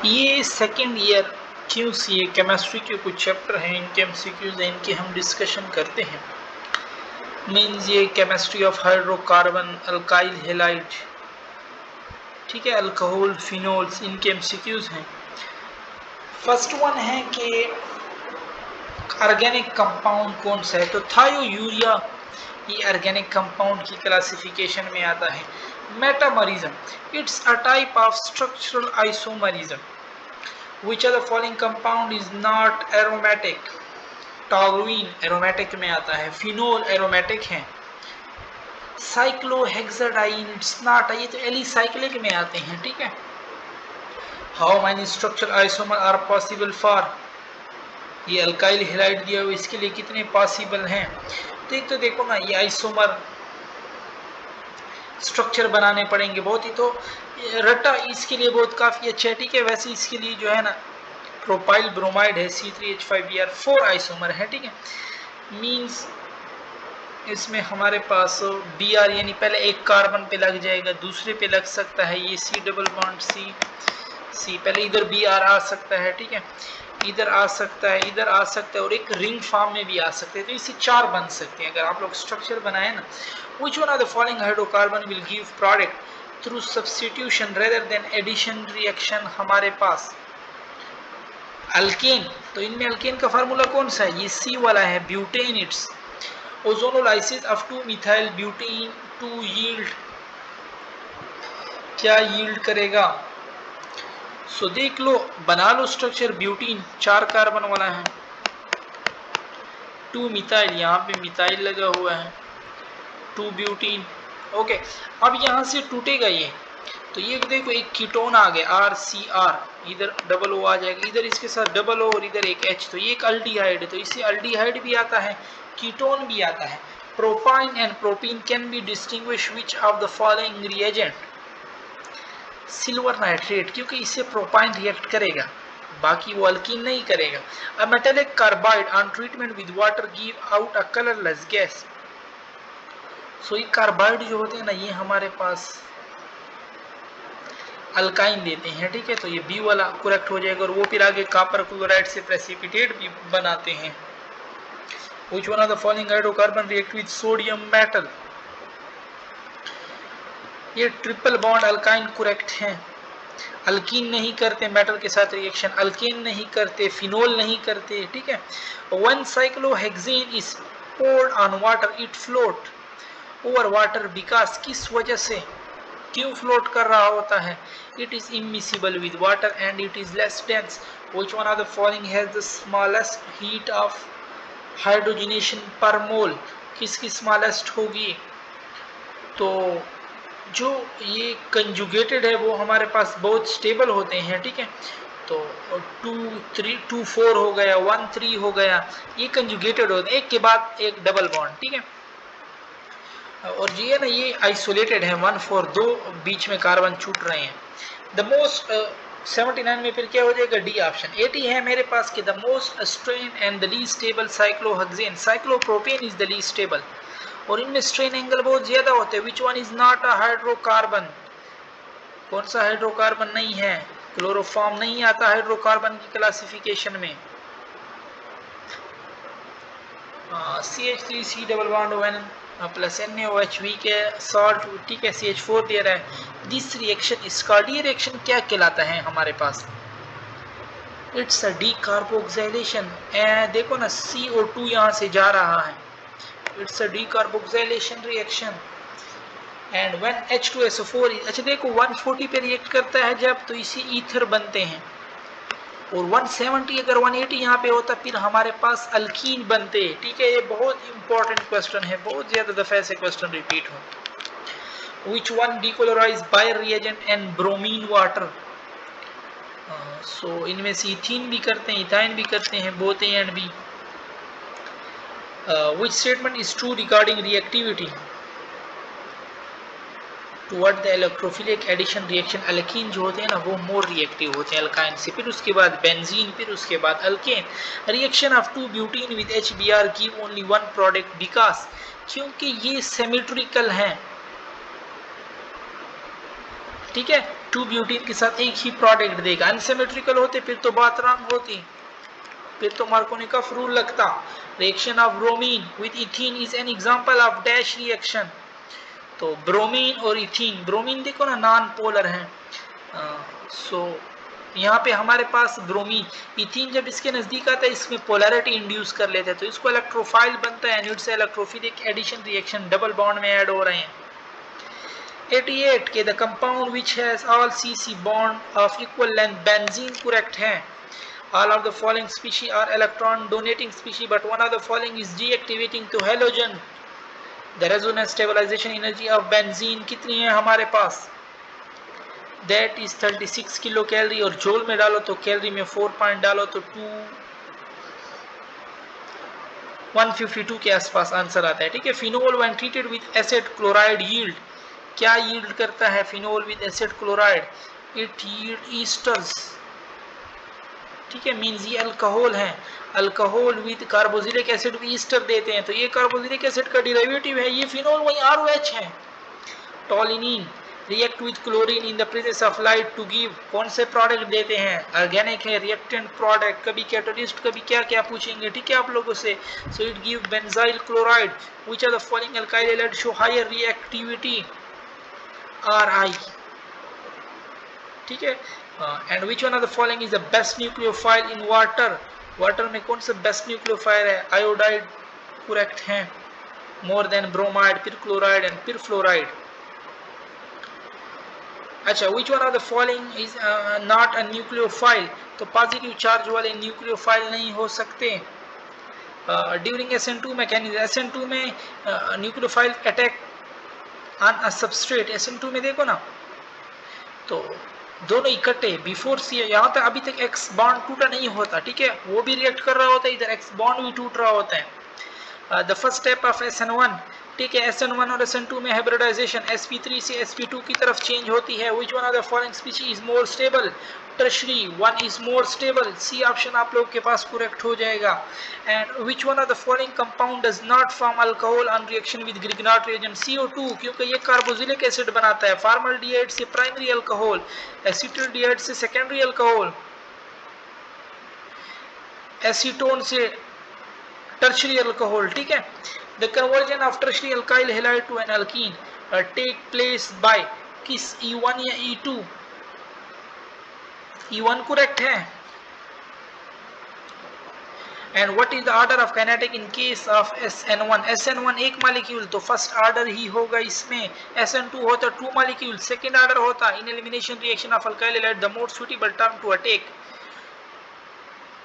ये second year QCA chemistry के कुछ चैप्टर हैं, इनके MCQs हैं, इनकी हम डिस्कशन करते हैं। मीन्स ये chemistry of hydrocarbon, alkyl halide, ठीक है, अल्कोहल, फिनोल्स, इनके MCQs हैं। फर्स्ट वन है कि ऑर्गेनिक कंपाउंड कौन सा है, तो थायोयूरिया ये ऑर्गेनिक कंपाउंड की क्लासिफिकेशन में आता है। Metamerism, it's a type of structural isomerism. Which of the following compound is not aromatic? Toluene aromatic में आता है, फिनोल एरोमेटिक है, साइक्लोहेक्साडाइन इट्स नॉट, ये तो एलिसाइक्लिक में आते हैं, ठीक है। How many structural isomer are possible for, ये अल्काइल हैलाइड दिया हुआ, इसके लिए कितने पॉसिबल हैं। तो एक तो देखो ना, ये आइसोमर स्ट्रक्चर बनाने पड़ेंगे बहुत ही, तो रटा इसके लिए बहुत काफ़ी अच्छा है, ठीक है। वैसे इसके लिए जो है ना प्रोपाइल ब्रोमाइड है, C3H5Br4 आइसोमर है, ठीक है। मींस इसमें हमारे पास Br यानी पहले एक कार्बन पे लग जाएगा, दूसरे पे लग सकता है ये C डबल बॉन्ड C, पहले इधर Br आ सकता है, ठीक है, इधर आ सकता है, इधर आ सकता है, और एक रिंग फॉर्म में भी आ सकते हैं, तो इससे 4 बन सकते हैं अगर आप लोग स्ट्रक्चर बनाए ना। Which one of the following hydrocarbon will give product through substitution rather than addition reaction, हमारे पास अल्केन, तो इनमें अल्केन का फार्मूला कौन सा है, ये C वाला है, butane. It's ozonolysis of 2 methyl butane 2 yield, क्या यील्ड करेगा। सो देख लो, बना लो स्ट्रक्चर, ब्यूटीन 4 कार्बन वाला है, 2 मिथाइल, यहाँ पे मिथाइल लगा हुआ है, 2 ब्यूटीन, ओके। अब यहाँ से टूटेगा ये, तो ये देखो एक कीटोन आ गया RCr, इधर डबल O आ जाएगा, इधर इसके साथ डबल O और इधर एक H, तो ये एक अल्डिहाइड है, तो इससे अल्डिहाइड भी आता है, कीटोन भी आता है। Propyne and propene can be distinguish which of the following reagent, silver nitrate, क्योंकि इससे प्रोपाइन रिएक्ट करेगा, बाकी वो अल्कीन नहीं करेगा। A metallic carbide on treatment with water give out a colourless gas. So ये कार्बाइड जो होते हैं ना, ये हमारे पास अल्काइन देते हैं, ठीक है, तो ये बी वाला करेक्ट हो जाएगा, और वो फिर आगे कॉपर क्लोराइड से प्रेसिपिटेट भी बनाते हैं। Which one of the following hydrocarbon react with sodium metal, ये ट्रिपल बॉन्ड अल्काइन करेक्ट है, अल्कीन नहीं करते मेटल के साथ रिएक्शन, अल्केन नहीं करते, फिनोल नहीं करते, ठीक है। One cyclohexane is poured on water it float over water because, किस वजह से, क्यों फ्लोट कर रहा होता है, it is immiscible with water and it is less dense. Which one of the following has the smallest heat of hydrogenation per mole, किसकी smallest होगी, तो जो ये कंजुगेटेड है वो हमारे पास बहुत स्टेबल होते हैं, ठीक है, तो 2 3 2 4 हो गया, 1 3 हो गया, ये कंजुगेटेड होते हैं, एक के बाद एक डबल बॉन्ड, ठीक है। और ये ना ये आइसोलेटेड है, 1 4 2 बीच में कार्बन छूट रहे हैं। द मोस्ट 79 में फिर क्या हो जाएगा, डी ऑप्शन। 80 है मेरे पास कि the most strain and the least stable cyclohexane, cyclopropane is the least stable, और इनमें स्ट्रेन एंगल बहुत ज्यादा होते हैं। Which one is not a hydrocarbon, कौन सा हाइड्रोकार्बन नहीं है, क्लोरोफॉर्म नहीं आता हाइड्रोकार्बन की क्लासिफिकेशन में। CH3C double bond ON plus NaOH weak है, सॉल्ट, ठीक है, CH4 दे रहा है। दिस रिएक्शन, इसका डी रिएक्शन क्या कहलाता है हमारे पास, इट्स अ डीकार्बोक्सिलेशन। देखो ना CO2 यहाँ से जा रहा है, it's a decarboxylation reaction. And when H2SO4, अच्छा देखो 140 पे रिएक्ट करता है जब, तो इसी ईथर बनते हैं, और 170 अगर 180 यहाँ पे होता फिर हमारे पास अल्कीन बनते, ठीक है। ये बहुत इंपॉर्टेंट क्वेश्चन है, बहुत ज्यादा दफे से क्वेश्चन रिपीट हो। Which one decolourise by reagent and bromine water, so इनमें से इथीन भी करते हैं, इथाइन भी करते हैं, both A and B. Which statement is true regarding reactivity toward the electrophilic addition reaction, alkene जो होते हैं ना वो मोर रिएक्टिव होते हैं अल्काइन से, फिर उसके बाद बेंजीन, फिर उसके बाद alkane. Reaction of 2 butene with HBr give only 1 product because, क्योंकि ये सिमेट्रिकल हैं, ठीक है, टू ब्यूटीन के साथ एक ही प्रोडक्ट देगा। अनसिमेट्रिकल होते फिर तो बात रंग होती, फिर तो मार्कोनिकॉफ रूल लगता। Reaction of bromine with ethene is an example of dash reaction. तो ब्रोमीन और इथीन, ब्रोमीन देखो ना नॉन पोलर है, सो यहाँ पे हमारे पास ब्रोमीन, इथीन जब इसके नजदीक आता है इसमें पोलैरिटी इंड्यूस कर लेते हैं तो इसको इलेक्ट्रोफाइल बनता है, न्यूट से electrophilic addition reaction double bond में ऐड हो रहे हैं। 88 के the compound which has all CC bond of equal length, benzene correct है। All of the following species are electron donating species, but one of the following is deactivating to halogen. The resonance stabilization energy of benzene कितनी है हमारे पास? That is 36 kilo calorie, और जोल में डालो तो calorie में 4 पॉइंट डालो तो 152 के आसपास आंसर आता है। ठीक है। Phenol when treated with acid chloride yield, क्या यील्ड करता है phenol with acid chloride? It yield esters. ठीक है, मींस ये अल्कोहल है, अल्कोहल विद कार्बोक्सिलिक एसिड भी ईस्टर देते हैं, तो ये कार्बोक्सिलिक एसिड का डेरिवेटिव है, ये फिनोल वही ROH है। Toluene react with chlorine in the presence of light to give, कौन से प्रोडक्ट देते हैं? ऑर्गेनिक है, रिएक्टेंट प्रोडक्ट, कभी कैटलिस्ट कभी क्या क्या पूछेंगे। ठीक है आप लोगों से। So it give benzyl chloride. Which are the following alkyl halide show higher reactivity? RI। ठीक है। And which one of the following is the best nucleophile in water? Water में कौन सा बेस्ट न्यूक्लियोफाइल है? आयोडाइड करेक्ट है, more than bromide, फिर chloride and फिर fluoride. अच्छा, which one of the following is not a nucleophile? तो positive charge वाले न्यूक्लियोफाइल नहीं हो सकते। ड्यूरिंग SN2 मैकेनिज्म, SN2 में nucleophile attack on a substrate, SN2 में देखो ना तो दोनों इकट्ठे बिफोर सी, यहाँ तक अभी तक एक्स बॉन्ड टूटा नहीं होता। ठीक है, वो भी रिएक्ट कर रहा होता है, इधर एक्स बॉन्ड भी टूट रहा होता है। The first step of SN1, ठीक है, SN1 और SN2 में हाइब्रिडाइजेशन sp3 से sp2 की तरफ चेंज होती है। Which one of the following species is more stable? Tertiary one is more stable, C option आप लोग के पास करेक्ट हो जाएगा। And which one of the following compound does not form alcohol on reaction with Grignard reagent? CO2, क्योंकि ये carboxylic acid बनाता है। फॉर्मल्डिहाइड से प्राइमरी अल्कोहल, एसिटिल्डिहाइड से सेकेंडरी अल्कोहल, एसीटोन से टर्शरी अल्कोहल। ठीक है। The conversion of tertiary alkyl halide to an alkene take place by किस, E1 या E2? E1 करेक्ट है। And what is the order of kinetic in case of SN1? SN1 एक molecule तो first order ही होगा इसमें। SN2 होता 2 molecule, second order होता। In elimination reaction of alkyl halide the most suitable term to attack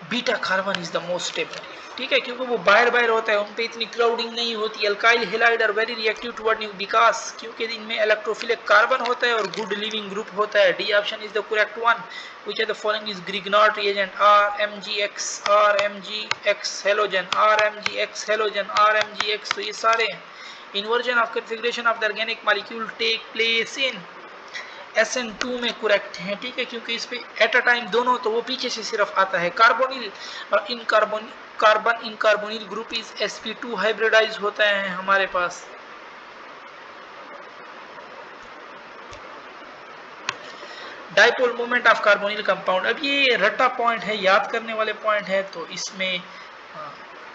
beta carbon is the most stable. ठीक है, क्योंकि वो बाहर होता है, उन पे इतनी क्राउडिंग नहीं होती। Alkyl halide are very reactive toward new because क्योंकि इनमें इलेक्ट्रोफिलिक कार्बन होता है और गुड लिविंग ग्रुप होता है। D option is the correct one. Which are the following is Grignard reagent? RMgX, RMgX halogen, RMgX halogen, RMgX, तो ये सारे inversion of configuration of the organic molecule take place in SN2 में correct है। ठीक है, क्योंकि इस पे एट अ टाइम दोनों, तो वो पीछे से सिर्फ आता है। Carbonyl carbon in carbonyl group is sp2 hybridise होता है हमारे पास। Dipole moment of carbonyl compound, अब ये रट्टा पॉइंट है, याद करने वाले पॉइंट है, तो इसमें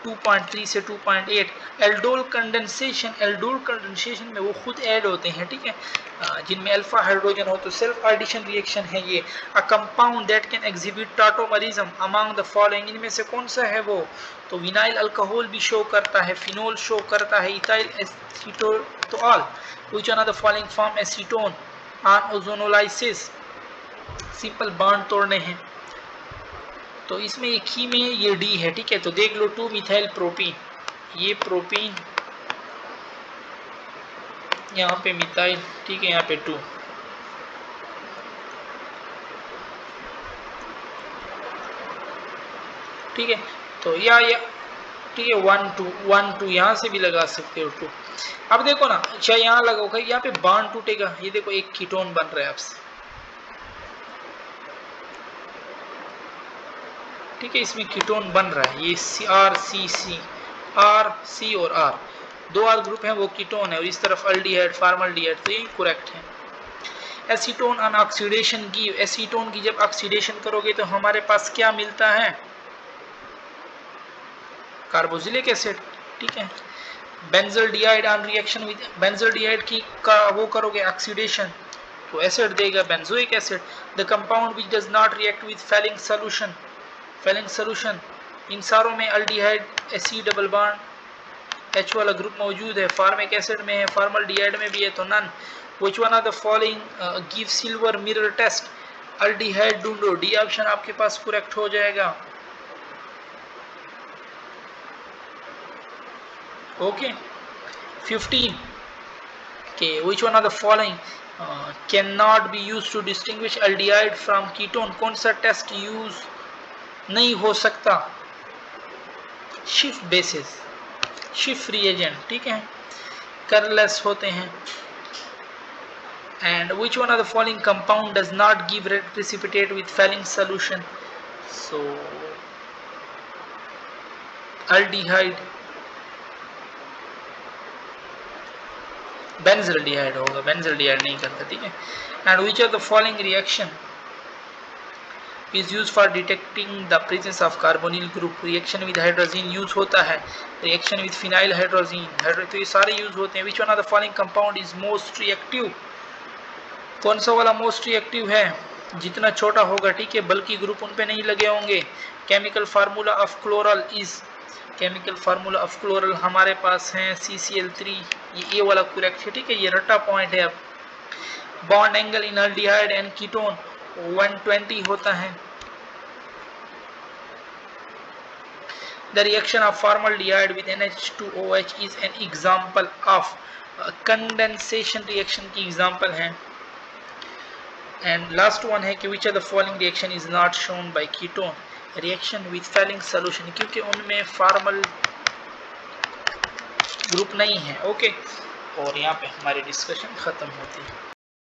2.3 से 2.8। एल्डोल कंडेंसेशन में वो खुद ऐड होते हैं। ठीक है, जिनमें अल्फा हाइड्रोजन हो, तो सेल्फ एडिशन रिएक्शन है ये। A compound that can exhibit tautomerism among the following, इनमें से कौन सा है वो? तो विनाइल अल्कोहल भी शो करता है, फिनोल शो करता है, ethyl acetol. Which one of the following form acetone on ozonolysis? Simple bond तोड़ने हैं, तो इसमें एक ही में ये D है। ठीक है, तो देख लो 2 मिथाइल प्रोपीन, ये प्रोपीन, यहाँ पे मिथाइल। ठीक है, यहाँ पे 2। ठीक है, तो या ठीक है 1 2 यहाँ से भी लगा सकते हो 2। अब देखो ना, अच्छा यहाँ लगाओ, यहाँ पे बॉन्ड टूटेगा, ये देखो एक कीटोन बन रहा है आपसे। ठीक है, इसमें कीटोन बन रहा है, ये RCC, RC और R, 2 R ग्रुप है, वो कीटोन है, और इस तरफ अल्डिहाइड, फॉर्मल्डिहाइड, तो ये करेक्ट है। Acetone on oxidation give, acetone की जब ऑक्सीडेशन करोगे तो हमारे पास क्या मिलता है, कार्बोक्सिलिक एसिड, ठीक है। Benzaldehyde on reaction with, benzaldehyde की का वो करोगे ऑक्सीडेशन तो एसिड देगा benzoic acid. The compound which does not react with Fehling solution, Fehling solution, इन सारों में अल्डिहाइड एसी डबल बॉन्ड H वाला ग्रुप मौजूद है, फार्मिक एसिड में है, फॉर्मल्डिहाइड में भी है तो none. Which one of the following give silver mirror test, aldehyde ढूंढो, डी ऑप्शन आपके पास करेक्ट हो जाएगा। ओके 15 के which one of the following cannot be used to distinguish aldehyde from ketone, कौन सा टेस्ट यूज नहीं हो सकता, शिफ्ट बेसिस, शिफ्ट रिएजेंट, ठीक है, कलरलेस होते हैं। and which one of the following compound does not give red precipitate with failing solution, so aldehyde, benzaldehyde होगा, बेंजल्डिहाइड नहीं करता, ठीक है। And which of the following reaction is use for detecting the presence of carbonyl group, reaction with hydrogen use होता है, reaction with phenyl hydrogen, तो ये सारे यूज होते हैं। विच one of the following compound is most reactive, कौन सा वाला मोस्ट रिएक्टिव है, जितना छोटा होगा, ठीक है, बल्कि ग्रुप उन पे नहीं लगे होंगे। Chemical formula of chloral is, chemical formula of chloral हमारे पास है CCl3, ये वाला करेक्ट है, ठीक है, ये रट्टा पॉइंट है। अब bond angle in aldehyde and ketone 120 होता है। The reaction of formaldehyde with NH2OH is an example of condensation reaction की एग्जांपल है। एंड लास्ट वन है कि which of the following reaction is not shown by ketone, reaction with Fehling solution, क्योंकि उनमें formal group नहीं है। Okay और यहाँ पे हमारी डिस्कशन खत्म होती है।